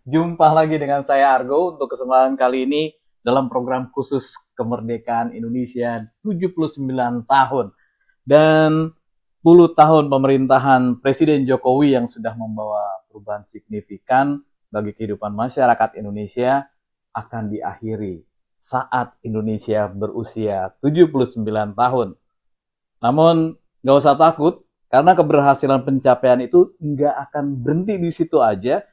Jumpa lagi dengan saya Argo untuk kesempatan kali ini dalam program khusus kemerdekaan Indonesia 79 tahun dan 10 tahun pemerintahan Presiden Jokowi yang sudah membawa perubahan signifikan bagi kehidupan masyarakat Indonesia akan diakhiri saat Indonesia berusia 79 tahun. Namun nggak usah takut karena keberhasilan pencapaian itu nggak akan berhenti di situ aja.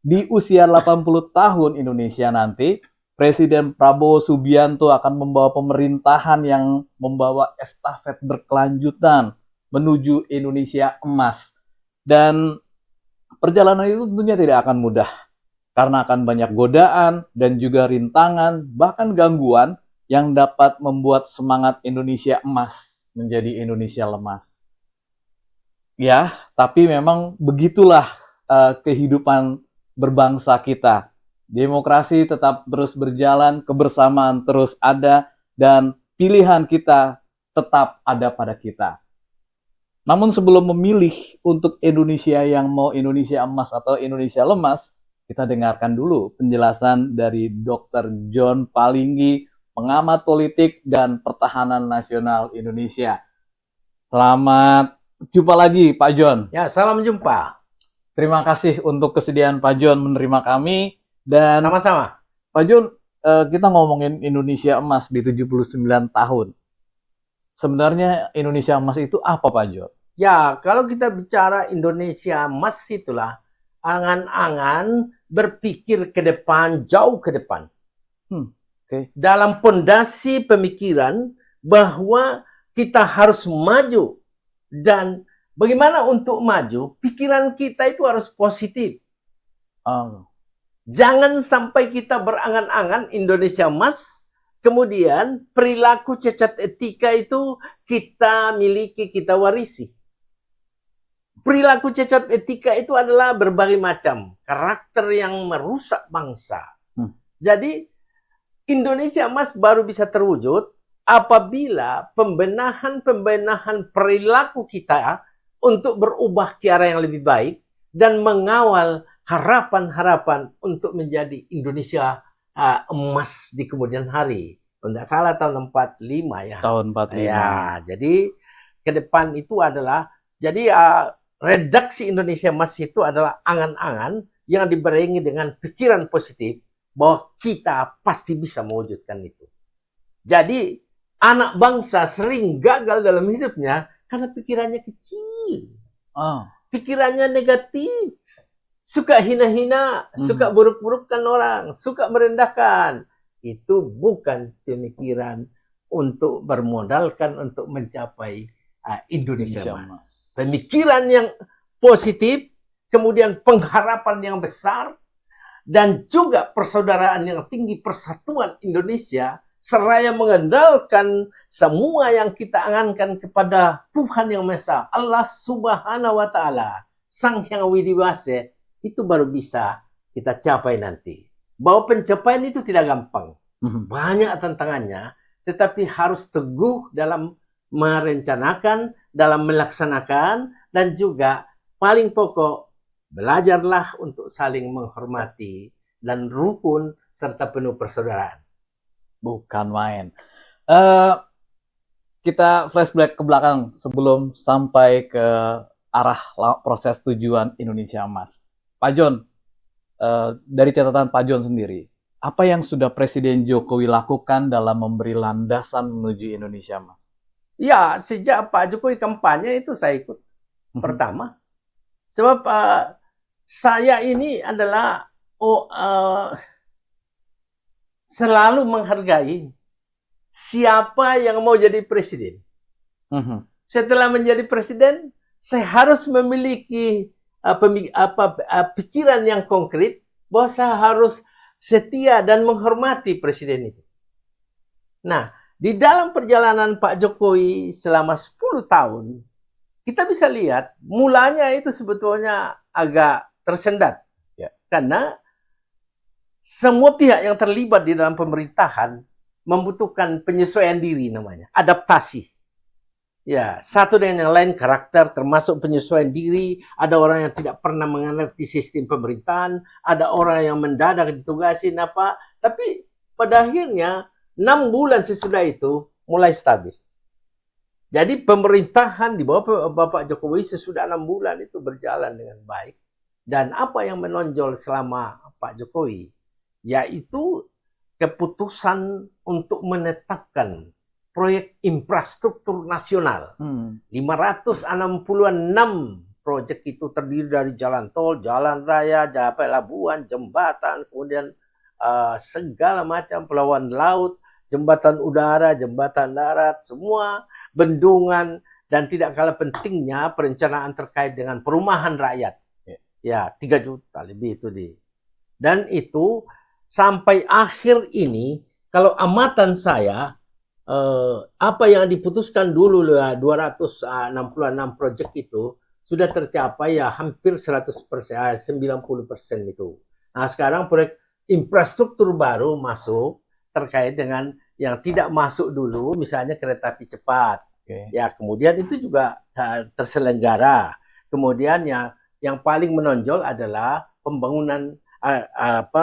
Di usia 80 tahun Indonesia nanti, Presiden Prabowo Subianto akan membawa pemerintahan yang membawa estafet berkelanjutan menuju Indonesia emas. Dan perjalanan itu tentunya tidak akan mudah, karena akan banyak godaan dan juga rintangan, bahkan gangguan yang dapat membuat semangat Indonesia emas menjadi Indonesia lemas. Ya, tapi memang begitulah kehidupan berbangsa kita. Demokrasi tetap terus berjalan, kebersamaan terus ada, dan pilihan kita tetap ada pada kita. Namun sebelum memilih untuk Indonesia yang mau Indonesia emas atau Indonesia lemas, kita dengarkan dulu penjelasan dari Dr. John Palinggi, pengamat politik dan pertahanan nasional Indonesia. Selamat jumpa lagi, Pak John. Ya, salam jumpa. Terima kasih untuk kesediaan Pak John menerima kami. Dan sama-sama. Pak John, kita ngomongin Indonesia emas di 79 tahun. Sebenarnya Indonesia emas itu apa, Pak John? Ya, kalau kita bicara Indonesia emas itulah angan-angan berpikir ke depan, jauh ke depan. Okay. Dalam pondasi pemikiran bahwa kita harus maju. Dan bagaimana untuk maju? Pikiran kita itu harus positif. Jangan sampai kita berangan-angan Indonesia emas, kemudian perilaku cacat etika itu kita miliki, kita warisi. Perilaku cacat etika itu adalah berbagai macam karakter yang merusak bangsa. Jadi Indonesia emas baru bisa terwujud apabila pembenahan perilaku kita untuk berubah ke arah yang lebih baik dan mengawal harapan-harapan untuk menjadi Indonesia emas di kemudian hari. Kalau tidak salah tahun 45 ya. Tahun 45. Ya, jadi ke depan itu adalah jadi redaksi Indonesia emas itu adalah angan-angan yang dibarengi dengan pikiran positif bahwa kita pasti bisa mewujudkan itu. Jadi anak bangsa sering gagal dalam hidupnya karena pikirannya kecil. Pikirannya negatif. Suka hina-hina, suka buruk-burukkan orang, suka merendahkan. Itu bukan pemikiran untuk bermodalkan untuk mencapai Indonesia emas. Pemikiran yang positif, kemudian pengharapan yang besar, dan juga persaudaraan yang tinggi, persatuan Indonesia, seraya mengandalkan semua yang kita angankan kepada Tuhan Yang Maha Esa, Allah Subhanahu wa Ta'ala, Sang Hyang Widi Wase, itu baru bisa kita capai nanti. Bahwa pencapaian itu tidak gampang. Banyak tantangannya, tetapi harus teguh dalam merencanakan, dalam melaksanakan, dan juga paling pokok, belajarlah untuk saling menghormati dan rukun serta penuh persaudaraan. Bukan main. Kita flashback ke belakang sebelum sampai ke arah proses tujuan Indonesia emas. Pak John, dari catatan Pak John sendiri, apa yang sudah Presiden Jokowi lakukan dalam memberi landasan menuju Indonesia emas? Ya, sejak Pak Jokowi kampanye itu saya ikut. Pertama, sebab saya ini adalah selalu menghargai siapa yang mau jadi presiden. Setelah menjadi presiden, saya harus memiliki pikiran yang konkret bahwa saya harus setia dan menghormati presiden itu. Nah, di dalam perjalanan Pak Jokowi selama 10 tahun, kita bisa lihat mulanya itu sebetulnya agak tersendat. Ya. Karena semua pihak yang terlibat di dalam pemerintahan membutuhkan penyesuaian diri namanya, adaptasi. Ya, satu dengan yang lain karakter, termasuk penyesuaian diri. Ada orang yang tidak pernah mengerti sistem pemerintahan, ada orang yang mendadak ditugasin apa. Tapi pada akhirnya 6 bulan sesudah itu mulai stabil. Jadi pemerintahan di bawah Bapak Jokowi sesudah 6 bulan itu berjalan dengan baik. Dan apa yang menonjol selama Pak Jokowi, yaitu keputusan untuk menetapkan proyek infrastruktur nasional. 566 proyek itu terdiri dari jalan tol, jalan raya, pelabuhan, jembatan, kemudian segala macam pelabuhan laut, jembatan udara, jembatan darat, semua bendungan, dan tidak kalah pentingnya perencanaan terkait dengan perumahan rakyat. Ya, 3 juta lebih itu di. Dan itu sampai akhir ini, kalau amatan saya, apa yang diputuskan dulu 266 proyek itu sudah tercapai ya hampir 100%, 90% itu. Nah, sekarang proyek infrastruktur baru masuk terkait dengan yang tidak masuk dulu, misalnya kereta api cepat. Ya, kemudian itu juga terselenggara. Kemudian yang paling menonjol adalah pembangunan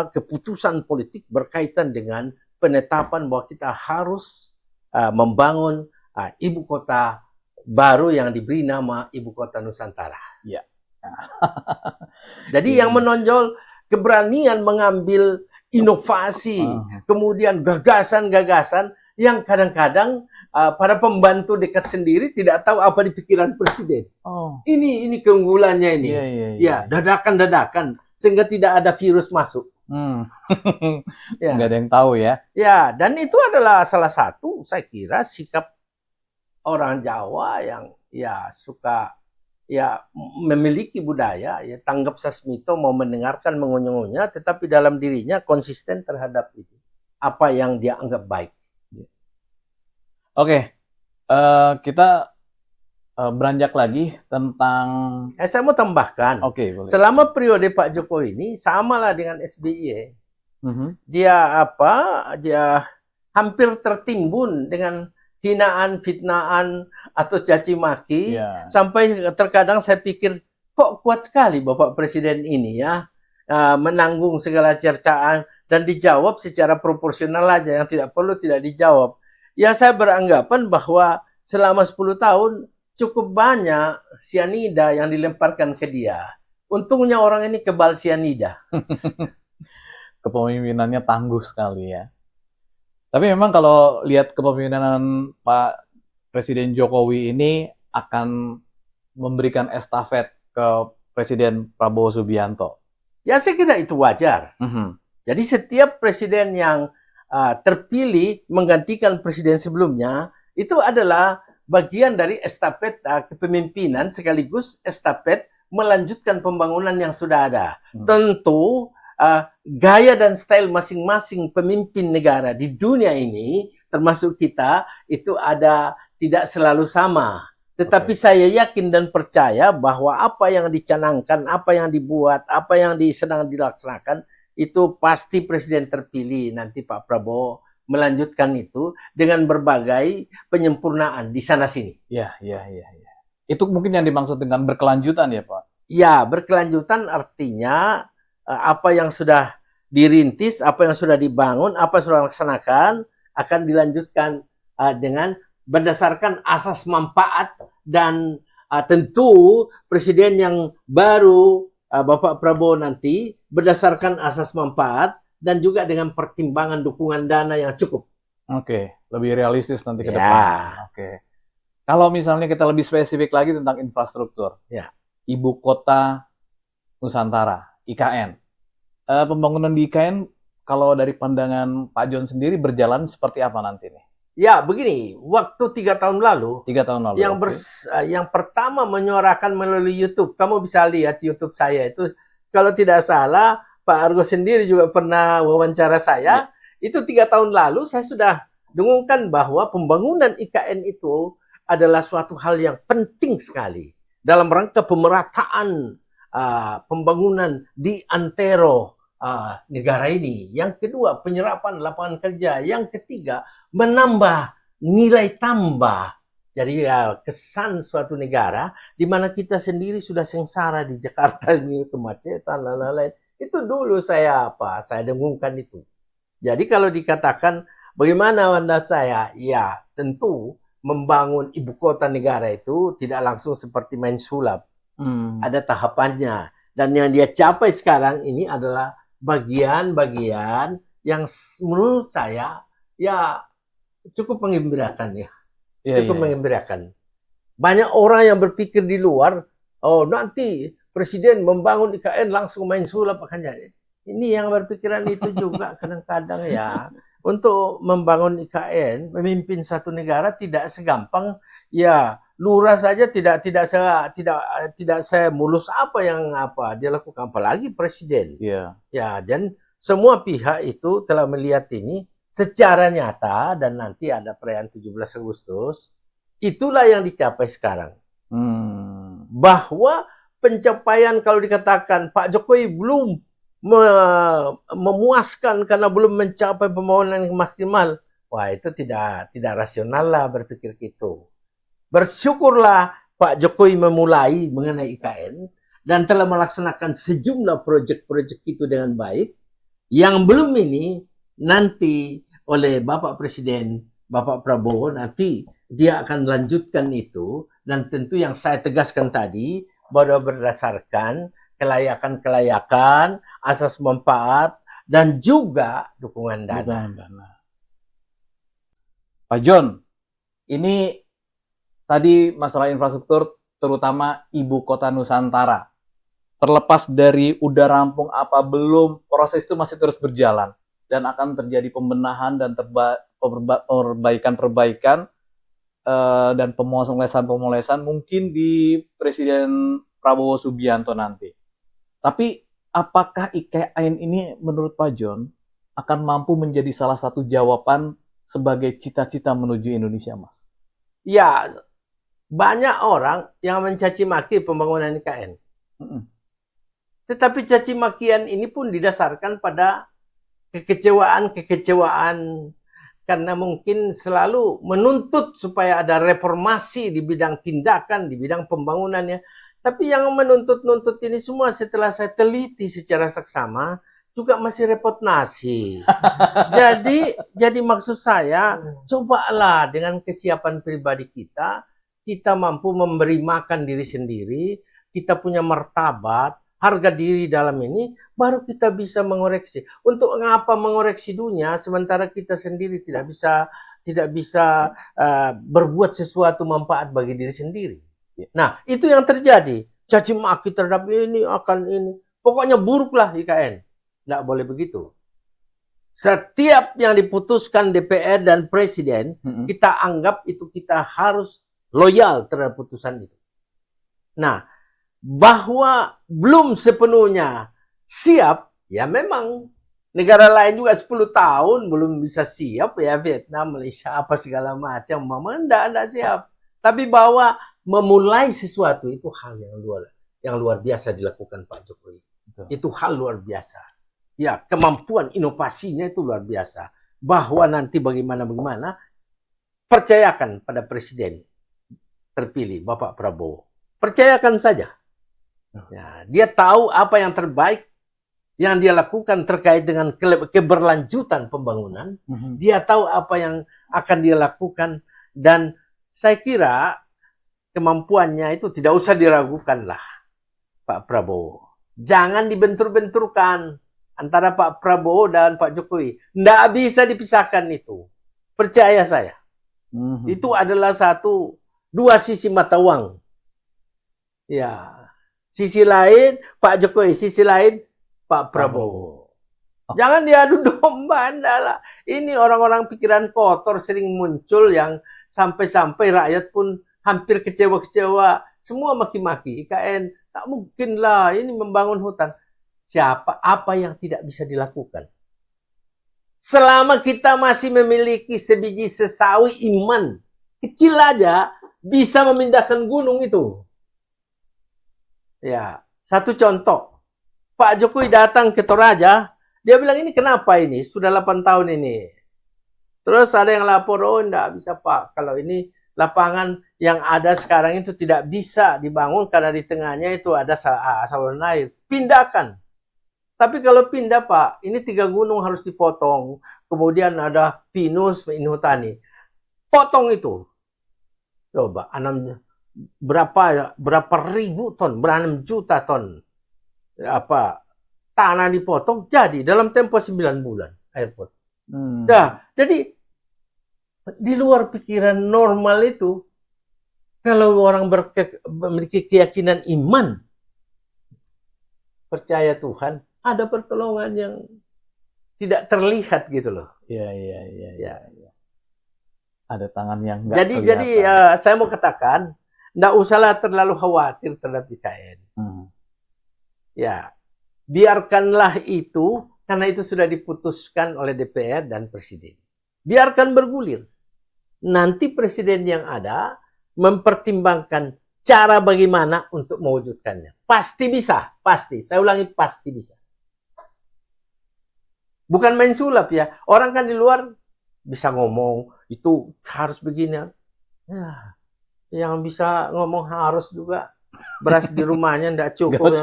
keputusan politik berkaitan dengan penetapan bahwa kita harus membangun ibu kota baru yang diberi nama Ibu Kota Nusantara. Ya. Jadi yang menonjol keberanian mengambil inovasi, kemudian gagasan-gagasan yang kadang-kadang para pembantu dekat sendiri tidak tahu apa di pikiran presiden. Ini keunggulannya ini. Ya, dadakan-dadakan sehingga tidak ada virus masuk. Ya. Nggak ada yang tahu ya. Ya, dan itu adalah salah satu saya kira sikap orang Jawa yang ya suka ya memiliki budaya ya tanggap sasmito, mau mendengarkan mengunyah-unyah, tetapi dalam dirinya konsisten terhadap itu apa yang dia anggap baik. Oke, kita beranjak lagi tentang. Saya mau tambahkan. Oke, boleh. Selama periode Pak Jokowi ini samalah dengan SBY. Dia hampir tertimbun dengan hinaan, fitnaan atau caci maki, sampai terkadang saya pikir kok kuat sekali Bapak Presiden ini ya, menanggung segala cercaan dan dijawab secara proporsional aja, yang tidak perlu tidak dijawab. Ya, saya beranggapan bahwa selama 10 tahun cukup banyak sianida yang dilemparkan ke dia. Untungnya orang ini kebal sianida. Kepemimpinannya tangguh sekali ya. Tapi memang kalau lihat kepemimpinan Pak Presiden Jokowi ini akan memberikan estafet ke Presiden Prabowo Subianto. Ya, saya kira itu wajar. Jadi setiap presiden yang terpilih menggantikan presiden sebelumnya, itu adalah bagian dari estafet kepemimpinan sekaligus estafet melanjutkan pembangunan yang sudah ada. Tentu gaya dan style masing-masing pemimpin negara di dunia ini, termasuk kita, itu ada tidak selalu sama. Tetapi saya yakin dan percaya bahwa apa yang dicanangkan, apa yang dibuat, apa yang sedang dilaksanakan, itu pasti presiden terpilih nanti Pak Prabowo melanjutkan itu dengan berbagai penyempurnaan di sana-sini. Ya. Itu mungkin yang dimaksud dengan berkelanjutan ya Pak? Ya, berkelanjutan artinya apa yang sudah dirintis, apa yang sudah dibangun, apa yang sudah dilaksanakan akan dilanjutkan dengan berdasarkan asas manfaat, dan tentu presiden yang baru Bapak Prabowo nanti berdasarkan asas manfaat dan juga dengan pertimbangan dukungan dana yang cukup. Oke, lebih realistis nanti ke depan. Oke. Kalau misalnya kita lebih spesifik lagi tentang infrastruktur. Ibu Kota Nusantara, IKN. Pembangunan di IKN kalau dari pandangan Pak John sendiri berjalan seperti apa nanti nih? Ya, begini, waktu 3 tahun lalu, yang pertama menyuarakan melalui YouTube, kamu bisa lihat YouTube saya itu, kalau tidak salah, Pak Argo sendiri juga pernah wawancara saya, itu 3 tahun lalu saya sudah dengungkan bahwa pembangunan IKN itu adalah suatu hal yang penting sekali dalam rangka pemerataan pembangunan di antero negara ini. Yang kedua, penyerapan lapangan kerja. Yang ketiga, menambah nilai tambah Jadi ya kesan suatu negara di mana kita sendiri sudah sengsara di Jakarta ini kemacetan lain-lain. Itu dulu saya dengungkan itu. Jadi kalau dikatakan bagaimana pendapat saya, ya tentu membangun ibu kota negara itu tidak langsung seperti main sulap. Ada tahapannya. Dan yang dia capai sekarang ini adalah bagian-bagian yang menurut saya ya cukup menggembirakan ya. Cukup mengembirakan. Banyak orang yang berpikir di luar, oh nanti presiden membangun IKN langsung main sulap akan jadi. Ini yang berpikiran itu juga kadang-kadang ya. Untuk membangun IKN, memimpin satu negara tidak segampang ya lurah saja tidak semulus apa yang dia lakukan, apalagi presiden. Ya, dan semua pihak itu telah melihat ini secara nyata dan nanti ada perayaan 17 Agustus, itulah yang dicapai sekarang. Bahwa pencapaian kalau dikatakan Pak Jokowi belum memuaskan karena belum mencapai pembangunan yang maksimal, wah itu tidak rasional lah berpikir gitu. Bersyukurlah Pak Jokowi memulai mengenai IKN dan telah melaksanakan sejumlah proyek-proyek itu dengan baik. Yang belum ini nanti oleh Bapak Presiden, Bapak Prabowo, nanti dia akan lanjutkan itu. Dan tentu yang saya tegaskan tadi, bahwa berdasarkan kelayakan-kelayakan, asas manfaat, dan juga dukungan dana. Pak John, ini tadi masalah infrastruktur, terutama ibu kota Nusantara. Terlepas dari udah rampung apa belum, proses itu masih terus berjalan dan akan terjadi pembenahan dan perbaikan dan pemolesan mungkin di Presiden Prabowo Subianto nanti. Tapi apakah IKN ini menurut Pak John akan mampu menjadi salah satu jawaban sebagai cita-cita menuju Indonesia, Mas? Ya, banyak orang yang mencaci maki pembangunan IKN. Tetapi caci makian ini pun didasarkan pada kekecewaan karena mungkin selalu menuntut supaya ada reformasi di bidang tindakan, di bidang pembangunannya. Tapi yang menuntut-nuntut ini semua setelah saya teliti secara seksama juga masih repot nasi. Jadi maksud saya, cobalah dengan kesiapan pribadi kita mampu memberi makan diri sendiri, kita punya martabat, harga diri dalam ini, baru kita bisa mengoreksi. Untuk mengapa mengoreksi dunia, sementara kita sendiri tidak bisa berbuat sesuatu manfaat bagi diri sendiri. Nah, itu yang terjadi. Caci maki terhadap ini, akan ini. Pokoknya buruklah IKN. Tidak boleh begitu. Setiap yang diputuskan DPR dan Presiden, kita anggap itu kita harus loyal terhadap putusan itu. Nah, bahwa belum sepenuhnya siap, ya memang negara lain juga 10 tahun belum bisa siap ya, Vietnam, Malaysia, apa segala macam, memang tidak siap. Tapi bahwa memulai sesuatu itu hal yang luar biasa dilakukan Pak Jokowi. Betul. Itu hal luar biasa. Ya, kemampuan inovasinya itu luar biasa. Bahwa nanti bagaimana percayakan pada Presiden terpilih Bapak Prabowo. Percayakan saja. Ya, dia tahu apa yang terbaik yang dia lakukan terkait dengan keberlanjutan pembangunan. Dia tahu apa yang akan dia lakukan dan saya kira kemampuannya itu tidak usah diragukan lah Pak Prabowo. Jangan dibentur-benturkan antara Pak Prabowo dan Pak Jokowi. Tidak bisa dipisahkan itu. Percaya saya. Itu adalah dua sisi mata uang. Ya. Sisi lain Pak Jokowi, sisi lain Pak Prabowo. Jangan diadu domba lah. Ini orang-orang pikiran kotor sering muncul yang sampai-sampai rakyat pun hampir kecewa-kecewa. Semua maki-maki. IKN, tak mungkin lah ini membangun hutan. Apa yang tidak bisa dilakukan? Selama kita masih memiliki sebiji sesawi iman, kecil aja bisa memindahkan gunung itu. Ya, satu contoh. Pak Jokowi datang ke Toraja, dia bilang ini kenapa ini? Sudah 8 tahun ini. Terus ada yang lapor, oh enggak bisa Pak. Kalau ini lapangan yang ada sekarang itu tidak bisa dibangun karena di tengahnya itu ada saluran air. Pindahkan. Tapi kalau pindah Pak, ini 3 gunung harus dipotong. Kemudian ada pinus, inhutani. Potong itu. Coba, berapa ribu ton, berapa 6 juta ton tanah dipotong, jadi dalam tempo 9 bulan airport. Nah, jadi di luar pikiran normal itu, kalau orang memiliki keyakinan iman, percaya Tuhan, ada pertolongan yang tidak terlihat gitu loh. Iya. Ada tangan yang nggak Jadi saya mau katakan, nggak usahlah terlalu khawatir terhadap IKN. Ya, biarkanlah itu, karena itu sudah diputuskan oleh DPR dan Presiden. Biarkan bergulir. Nanti Presiden yang ada mempertimbangkan cara bagaimana untuk mewujudkannya. Pasti bisa, pasti. Saya ulangi, pasti bisa. Bukan main sulap ya. Orang kan di luar bisa ngomong, itu harus begini. Ya, yang bisa ngomong harus juga. Beras di rumahnya enggak cukup.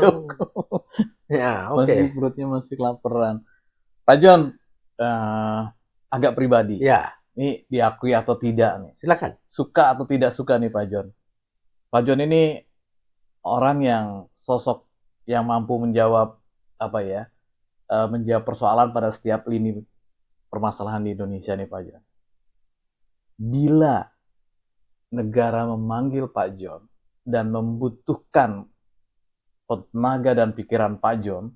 Ya, oke. Perutnya masih kelaparan. Pak John, agak pribadi. Ya. Ini diakui atau tidak nih? Silakan. Suka atau tidak suka nih Pak John? Pak John ini orang yang sosok yang mampu menjawab menjawab persoalan pada setiap lini permasalahan di Indonesia nih Pak John. Bila negara memanggil Pak John dan membutuhkan tenaga dan pikiran Pak John,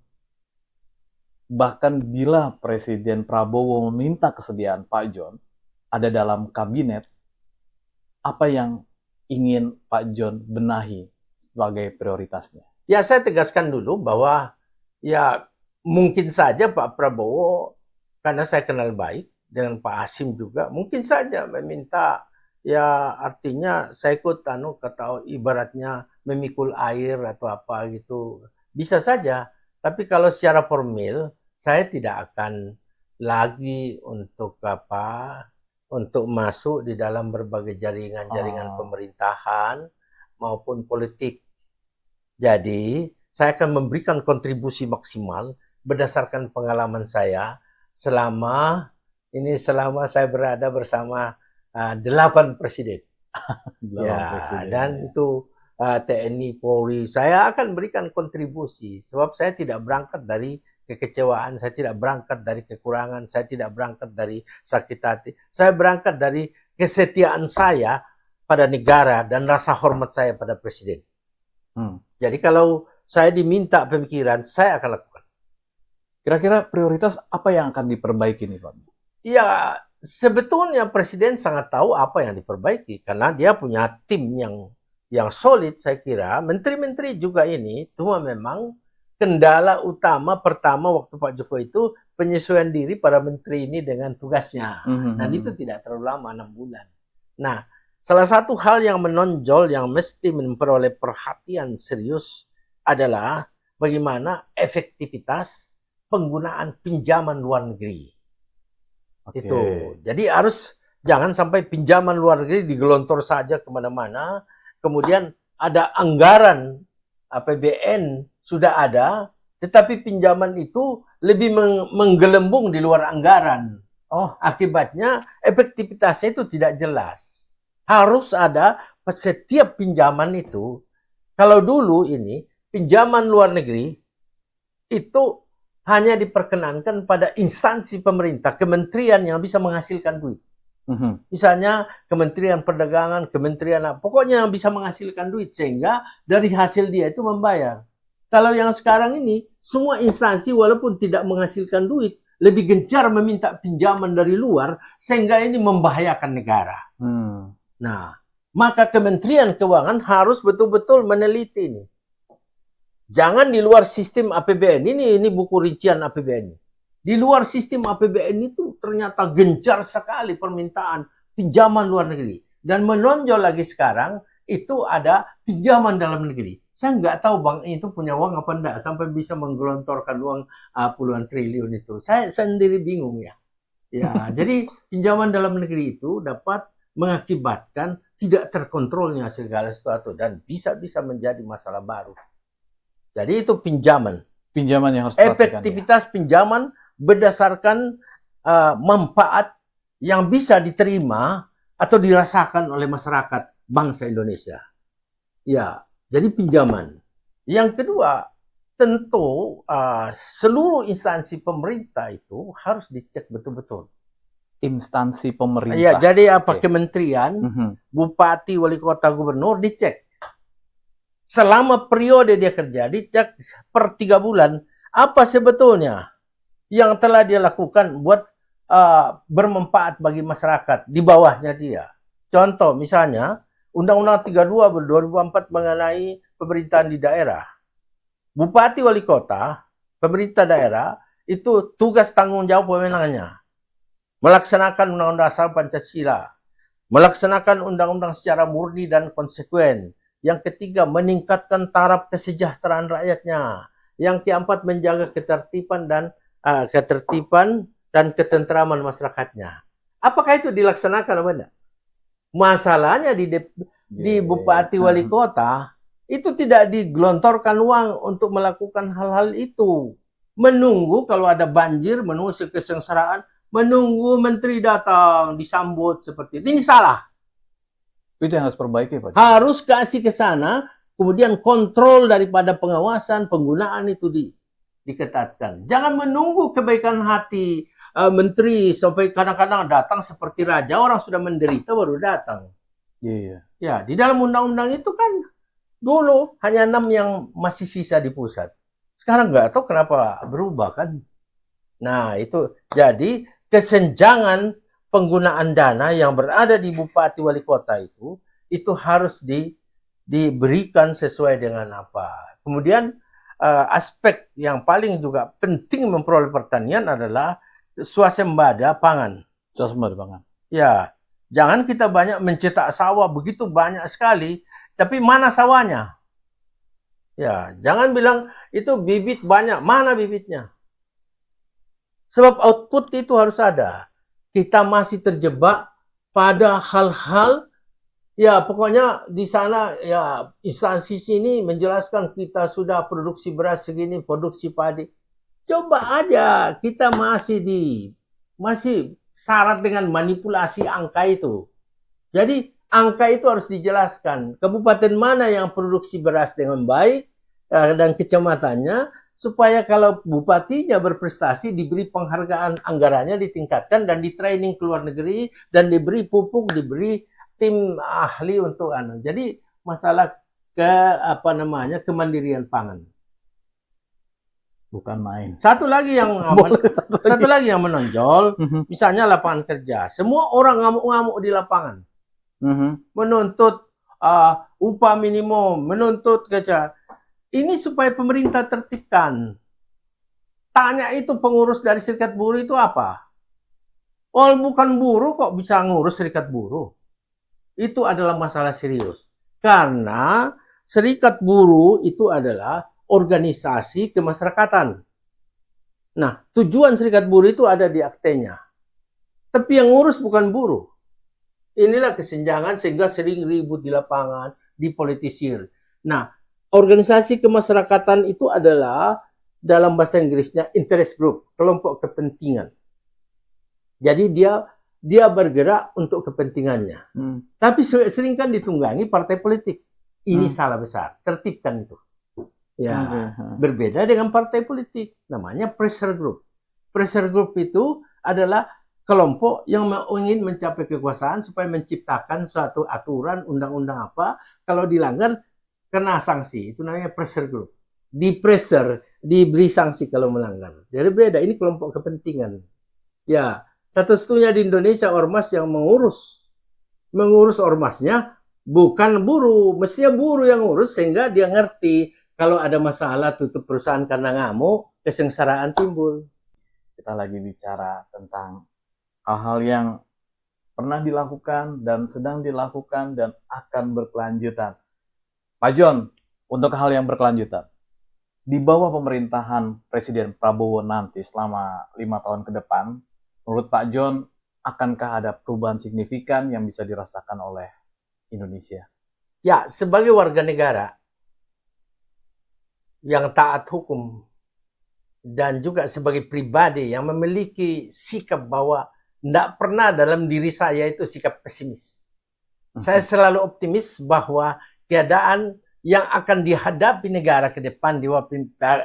bahkan bila Presiden Prabowo meminta kesediaan Pak John ada dalam kabinet, apa yang ingin Pak John benahi sebagai prioritasnya? Ya, saya tegaskan dulu bahwa ya mungkin saja Pak Prabowo, karena saya kenal baik dengan Pak Hasim juga, mungkin saja meminta, ya artinya saya ikut kata ibaratnya memikul air atau apa gitu. Bisa saja, tapi kalau secara formal saya tidak akan lagi untuk masuk di dalam berbagai jaringan pemerintahan maupun politik. Jadi, saya akan memberikan kontribusi maksimal berdasarkan pengalaman saya selama saya berada bersama 8 presiden. Presiden. Dan itu TNI, Polri, saya akan berikan kontribusi sebab saya tidak berangkat dari kekecewaan, saya tidak berangkat dari kekurangan, saya tidak berangkat dari sakit hati. Saya berangkat dari kesetiaan saya pada negara dan rasa hormat saya pada presiden. Jadi kalau saya diminta pemikiran, saya akan lakukan. Kira-kira prioritas apa yang akan diperbaiki nih Pak? Ya, sebetulnya presiden sangat tahu apa yang diperbaiki karena dia punya tim yang solid, saya kira. Menteri-menteri juga ini, cuma memang kendala utama pertama waktu Pak Jokowi itu penyesuaian diri para menteri ini dengan tugasnya. Dan itu tidak terlalu lama, 6 bulan. Nah, salah satu hal yang menonjol yang mesti memperoleh perhatian serius adalah bagaimana efektivitas penggunaan pinjaman luar negeri. Itu. Jadi jangan sampai pinjaman luar negeri digelontor saja kemana-mana. Kemudian ada anggaran APBN sudah ada, tetapi pinjaman itu lebih menggelembung di luar anggaran. Akibatnya efektivitasnya itu tidak jelas. Harus ada setiap pinjaman itu. Kalau dulu ini pinjaman luar negeri itu hanya diperkenankan pada instansi pemerintah, kementerian yang bisa menghasilkan duit. Misalnya Kementerian Perdagangan, pokoknya yang bisa menghasilkan duit sehingga dari hasil dia itu membayar. Kalau yang sekarang ini semua instansi walaupun tidak menghasilkan duit lebih gencar meminta pinjaman dari luar sehingga ini membahayakan negara. Nah, maka Kementerian Keuangan harus betul-betul meneliti ini. Jangan di luar sistem APBN. Ini buku rincian APBN. Di luar sistem APBN itu ternyata gencar sekali permintaan pinjaman luar negeri. Dan menonjol lagi sekarang itu ada pinjaman dalam negeri. Saya nggak tahu bank itu punya uang apa enggak sampai bisa menggelontorkan uang puluhan triliun itu. Saya sendiri bingung ya. Jadi pinjaman dalam negeri itu dapat mengakibatkan tidak terkontrolnya segala sesuatu dan bisa-bisa menjadi masalah baru. Jadi itu pinjaman. Pinjaman yang harus diperhatikan, ya. Efektivitas pinjaman berdasarkan manfaat yang bisa diterima atau dirasakan oleh masyarakat bangsa Indonesia. Ya, jadi pinjaman. Yang kedua, tentu seluruh instansi pemerintah itu harus dicek betul-betul. Instansi pemerintah. Ya, jadi apa Oke. kementerian, Mhm. bupati, wali kota, gubernur dicek. Selama periode dia kerja, dicek per 3 bulan apa sebetulnya yang telah dia lakukan buat bermanfaat bagi masyarakat di bawahnya dia. Contoh misalnya Undang-Undang 32 2004 mengenai pemerintahan di daerah. Bupati wali kota, pemerintah daerah itu tugas tanggung jawab wewenangnya melaksanakan Undang-Undang Dasar Pancasila, melaksanakan undang-undang secara murni dan konsekuen. Yang ketiga, meningkatkan taraf kesejahteraan rakyatnya. Yang keempat, menjaga ketertiban dan ketentraman masyarakatnya. Apakah itu dilaksanakan apa enggak? Masalahnya di bupati wali kota itu tidak digelontorkan uang untuk melakukan hal-hal itu. Menunggu kalau ada banjir, menunggu kesengsaraan, menunggu menteri datang disambut seperti itu. Ini salah. Itu yang harus perbaiki, Pak. Harus kasih ke sana, kemudian kontrol daripada pengawasan penggunaan itu diketatkan. Jangan menunggu kebaikan hati menteri sampai kadang-kadang datang seperti raja, orang sudah menderita baru datang. Iya. Ya, di dalam undang-undang itu kan dulu hanya 6 yang masih sisa di pusat. Sekarang nggak tahu kenapa berubah kan. Nah, itu jadi kesenjangan penggunaan dana yang berada di bupati wali kota itu harus diberikan sesuai dengan apa. Kemudian aspek yang paling juga penting memperoleh pertanian adalah swasembada pangan. Swasembada pangan. Ya, jangan kita banyak mencetak sawah begitu banyak sekali, tapi mana sawahnya? Ya, jangan bilang itu bibit banyak, mana bibitnya? Sebab output itu harus ada. Kita masih terjebak pada hal-hal, ya pokoknya di sana ya instansi sini menjelaskan kita sudah produksi beras segini, produksi padi. Coba aja kita masih syarat dengan manipulasi angka itu. Jadi angka itu harus dijelaskan. Kabupaten mana yang produksi beras dengan baik dan kecamatannya, supaya kalau bupatinya berprestasi diberi penghargaan anggarannya ditingkatkan dan di-training ke luar negeri dan diberi pupuk, diberi tim ahli untuk Jadi masalah kemandirian pangan. Bukan main. Satu lagi yang menonjol, misalnya lapangan kerja. Semua orang ngamuk-ngamuk di lapangan. Menuntut upah minimum, menuntut kerja. Ini supaya pemerintah tertibkan. Tanya itu pengurus dari serikat buruh itu apa? Oh, bukan buruh kok bisa ngurus serikat buruh. Itu adalah masalah serius. Karena serikat buruh itu adalah organisasi kemasyarakatan. Nah, tujuan serikat buruh itu ada di aktenya. Tapi yang ngurus bukan buruh. Inilah kesenjangan sehingga sering ribut di lapangan, dipolitisir. Nah, organisasi kemasyarakatan itu adalah dalam bahasa Inggrisnya interest group, kelompok kepentingan. Jadi dia bergerak untuk kepentingannya. Tapi sering kan ditunggangi partai politik. Ini salah besar. Tertibkan itu. Ya, berbeda dengan partai politik. Namanya pressure group. Pressure group itu adalah kelompok yang ingin mencapai kekuasaan supaya menciptakan suatu aturan, undang-undang apa. Kalau dilanggar, kena sanksi. Itu namanya pressure group. Di-pressure, diberi sanksi kalau melanggar. Jadi beda. Ini kelompok kepentingan. Ya, satu-satunya di Indonesia ormas yang mengurus ormasnya bukan buruh. Mestinya buruh yang ngurus sehingga dia ngerti kalau ada masalah tutup perusahaan karena ngamuk, kesengsaraan timbul. Kita lagi bicara tentang hal-hal yang pernah dilakukan dan sedang dilakukan dan akan berkelanjutan. Pak John, untuk hal yang berkelanjutan, di bawah pemerintahan Presiden Prabowo nanti selama 5 tahun ke depan, menurut Pak John, akankah ada perubahan signifikan yang bisa dirasakan oleh Indonesia? Ya, sebagai warga negara yang taat hukum dan juga sebagai pribadi yang memiliki sikap bahwa tidak pernah dalam diri saya itu sikap pesimis. Saya selalu optimis bahwa keadaan yang akan dihadapi negara ke depan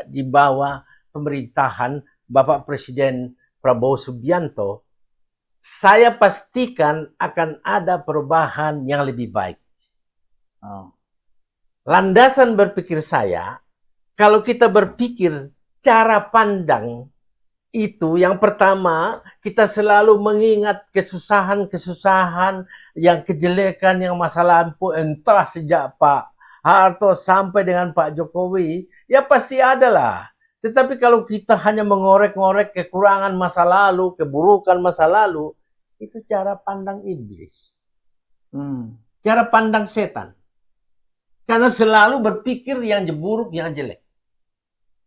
di bawah pemerintahan Bapak Presiden Prabowo Subianto, saya pastikan akan ada perubahan yang lebih baik. Landasan berpikir saya, kalau kita berpikir cara pandang itu, yang pertama, kita selalu mengingat kesusahan-kesusahan, yang kejelekan, yang masa lampau, entah sejak Pak Harto sampai dengan Pak Jokowi, ya pasti ada lah. Tetapi kalau kita hanya mengorek-ngorek kekurangan masa lalu, keburukan masa lalu, itu cara pandang iblis. Cara pandang setan. Karena selalu berpikir yang buruk, yang jelek.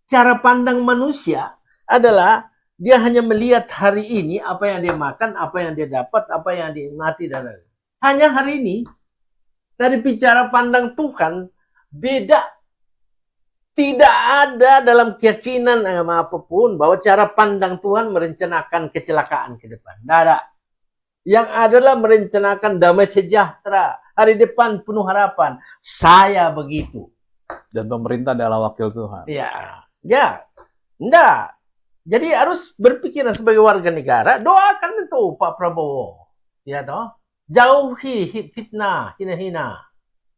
Cara pandang manusia adalah dia hanya melihat hari ini apa yang dia makan, apa yang dia dapat, apa yang dinikmati dan lain-lain. Hanya hari ini. Dari bicara pandang Tuhan beda. Tidak ada dalam keyakinan apapun bahwa cara pandang Tuhan merencanakan kecelakaan ke depan. Tidak ada. Yang adalah merencanakan damai sejahtera, hari depan penuh harapan. Saya begitu. Dan pemerintah adalah wakil Tuhan. Ya, enggak. Jadi harus berpikir sebagai warga negara, doakan itu Pak Prabowo. Ya toh? Jauhi fitnah, hina-hina.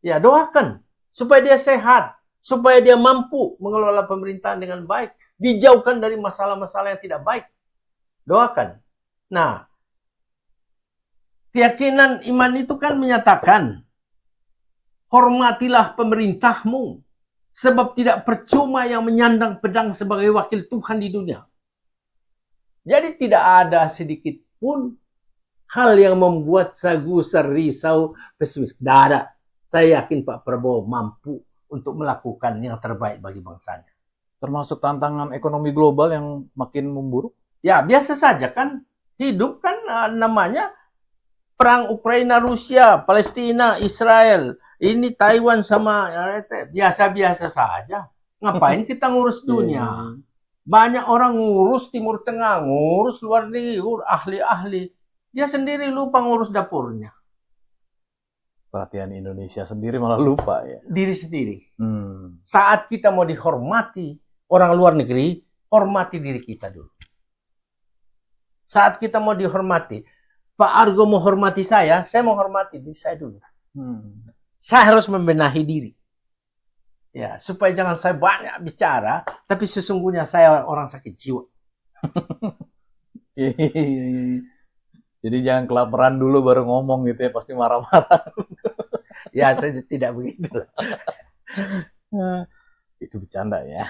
Ya, doakan supaya dia sehat, supaya dia mampu mengelola pemerintahan dengan baik, dijauhkan dari masalah-masalah yang tidak baik. Doakan. Nah, keyakinan iman itu kan menyatakan, hormatilah pemerintahmu, sebab tidak percuma yang menyandang pedang sebagai wakil Tuhan di dunia. Jadi tidak ada sedikit pun hal yang membuat saya gusar, risau, pesimis. Tidak ada. Saya yakin Pak Prabowo mampu untuk melakukan yang terbaik bagi bangsanya. Termasuk tantangan ekonomi global yang makin memburuk? Ya, biasa saja kan. Hidup kan namanya perang Ukraina, Rusia, Palestina, Israel. Ini Taiwan sama biasa-biasa saja. Ngapain kita ngurus dunia? Banyak orang ngurus Timur Tengah, ngurus luar negeri, ahli-ahli. Dia sendiri lupa ngurus dapurnya. Perhatian Indonesia sendiri malah lupa ya. Diri sendiri. Saat kita mau dihormati orang luar negeri, hormati diri kita dulu. Saat kita mau dihormati, Pak Argo mau hormati saya mau hormati diri saya dulu. Saya harus membenahi diri. Ya, supaya jangan saya banyak bicara, tapi sesungguhnya saya orang sakit jiwa. Jadi jangan kelaparan dulu baru ngomong gitu ya, pasti marah-marah. Ya, saya tidak begitu. Itu bercanda ya.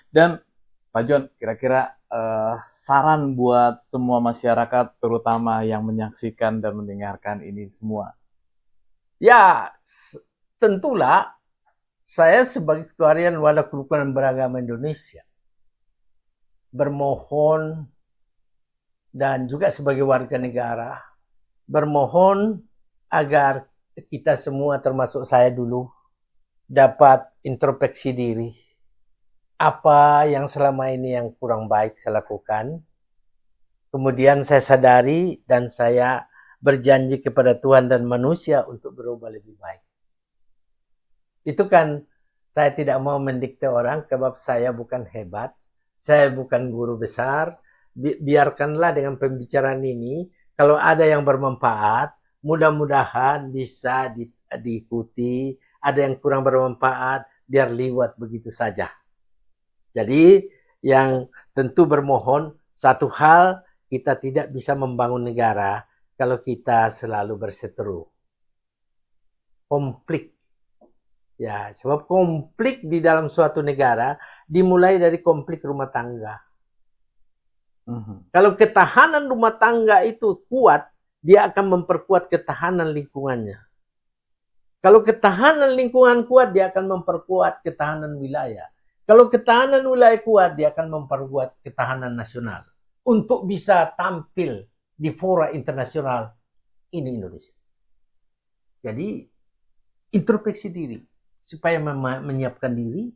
Dan Pak John, kira-kira saran buat semua masyarakat, terutama yang menyaksikan dan mendengarkan ini semua? Ya, tentulah saya sebagai Ketua Harian Wadah Kerukunan Beragama Indonesia bermohon, dan juga sebagai warga negara bermohon agar kita semua, termasuk saya dulu, dapat introspeksi diri. Apa yang selama ini yang kurang baik saya lakukan. Kemudian saya sadari dan saya berjanji kepada Tuhan dan manusia untuk berubah lebih baik. Itu kan saya tidak mau mendikte orang, sebab saya bukan hebat, saya bukan guru besar. Biarkanlah dengan pembicaraan ini, kalau ada yang bermanfaat, mudah-mudahan bisa diikuti. Ada yang kurang bermanfaat, biar liwat begitu saja. Jadi yang tentu bermohon, satu hal, kita tidak bisa membangun negara kalau kita selalu berseteru. Konflik. Ya, sebab konflik di dalam suatu negara dimulai dari konflik rumah tangga. Kalau ketahanan rumah tangga itu kuat, dia akan memperkuat ketahanan lingkungannya. Kalau ketahanan lingkungan kuat, dia akan memperkuat ketahanan wilayah. Kalau ketahanan wilayah kuat, dia akan memperkuat ketahanan nasional. Untuk bisa tampil di fora internasional, ini Indonesia. Jadi introspeksi diri supaya menyiapkan diri.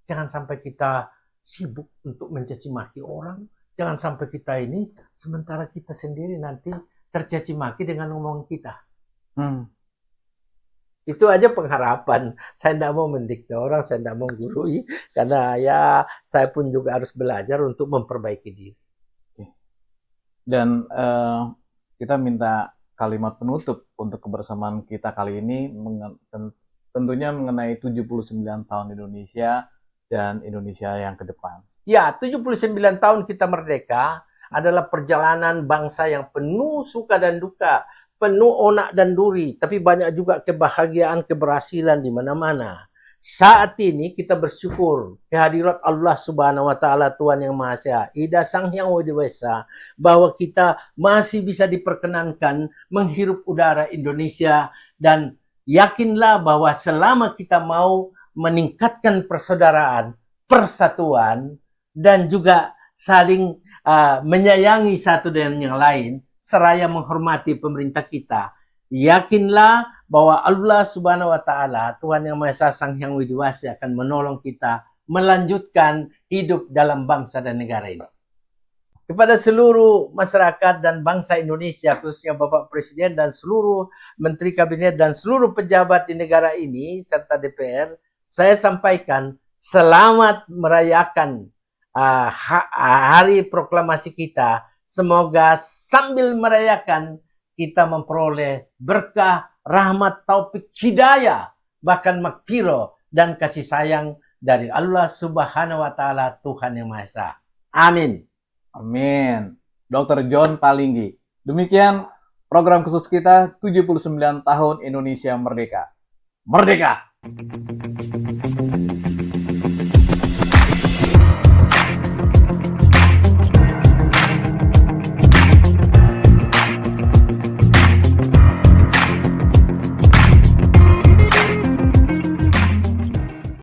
Jangan sampai kita sibuk untuk mencaci maki orang. Jangan sampai kita ini sementara kita sendiri nanti tercaci maki dengan omongan kita. Itu aja pengharapan. Saya tidak mau mendikte orang, saya tidak mau gurui, karena ya saya pun juga harus belajar untuk memperbaiki diri. Dan kita minta kalimat penutup untuk kebersamaan kita kali ini, tentunya mengenai 79 tahun Indonesia dan Indonesia yang ke depan. Ya, 79 tahun kita merdeka adalah perjalanan bangsa yang penuh suka dan duka, penuh onak dan duri, tapi banyak juga kebahagiaan, keberhasilan di mana-mana. Saat ini kita bersyukur kehadirat Allah Subhanahu wa taala, Tuhan yang Maha Esa, Ida Sang Hyang Widi Wasa, bahwa kita masih bisa diperkenankan menghirup udara Indonesia, dan yakinlah bahwa selama kita mau meningkatkan persaudaraan, persatuan, dan juga saling menyayangi satu dengan yang lain, seraya menghormati pemerintah kita, yakinlah bahwa Allah Subhanahu wa taala, Tuhan yang Maha Esa, Sang Hyang Widi Wasa, akan menolong kita melanjutkan hidup dalam bangsa dan negara ini. Kepada seluruh masyarakat dan bangsa Indonesia, khususnya Bapak Presiden dan seluruh Menteri Kabinet dan seluruh pejabat di negara ini serta DPR, saya sampaikan selamat merayakan hari proklamasi kita. Semoga sambil merayakan kita memperoleh berkah, rahmat, taufik, hidayah, bahkan maghfirah dan kasih sayang dari Allah Subhanahu wa taala, Tuhan yang Maha Esa. Amin. Amin. Dr. John Palinggi. Demikian program khusus kita 79 tahun Indonesia Merdeka. Merdeka!